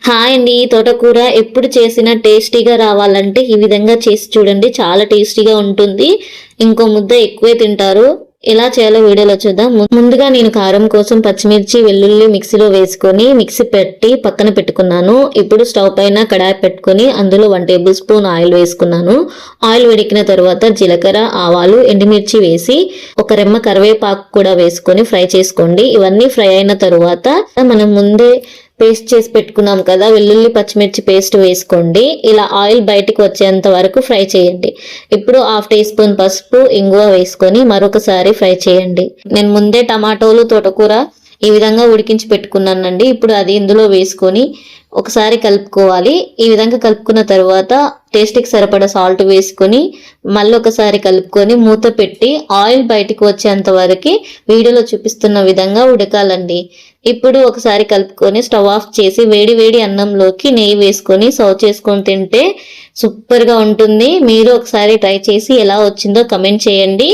Hi అండి. తోటకూర ఎప్పుడు చేసినా టేస్టీగా రావాలంటే ఈ విధంగా చేసి చూడండి. చాలా టేస్టీగా ఉంటుంది. ఇంకో ముద్ద ఎక్కువే తింటారు. ఎలా చేయాలో వీడియోలో చూద్దాం. ముందుగా నేను కారం కోసం పచ్చిమిర్చి, వెల్లుల్లి మిక్సీలో వేసుకొని మిక్సీ పెట్టి పక్కన పెట్టుకున్నాను. ఇప్పుడు స్టవ్ పైన కడాయి పెట్టుకొని అందులో 1 టేబుల్ స్పూన్ ఆయిల్ వేసుకున్నాను. ఆయిల్ వేడికిన తర్వాత జీలకర్ర, ఆవాలు, ఎండుమిర్చి వేసి ఒక రెమ్మ కరివేపాకు కూడా వేసుకొని ఫ్రై చేసుకోండి. ఇవన్నీ ఫ్రై అయిన తర్వాత మనం ముందే పేస్ట్ చేసి పెట్టుకున్నాం కదా, వెల్లుల్లి పచ్చిమిర్చి పేస్ట్ వేసుకోండి. ఇలా ఆయిల్ బయటికి వచ్చేంత వరకు ఫ్రై చేయండి. ఇప్పుడు 1/2 టీ స్పూన్ పసుపు, ఇంగువ వేసుకొని మరొకసారి ఫ్రై చేయండి. నేను ముందే టమాటోలు, తోటకూర ఈ విధంగా ఉడికించి పెట్టుకున్నానండి. ఇప్పుడు అది ఇందులో వేసుకొని ఒకసారి కలుపుకోవాలి. ఈ విధంగా కలుపుకున్న తర్వాత టేస్ట్కి సరిపడా సాల్ట్ వేసుకొని మళ్ళీ ఒకసారి కలుపుకొని మూత పెట్టి ఆయిల్ బయటికి వచ్చేంత వరకు వీడియోలో చూపిస్తున్న విధంగా ఉడకాలండి. ఇప్పుడు ఒకసారి కలుపుకొని స్టవ్ ఆఫ్ చేసి వేడి వేడి అన్నంలోకి నెయ్యి వేసుకొని సర్వ్ చేసుకొని తింటే సూపర్గా ఉంటుంది. మీరు ఒకసారి ట్రై చేసి ఎలా వచ్చిందో కమెంట్ చేయండి.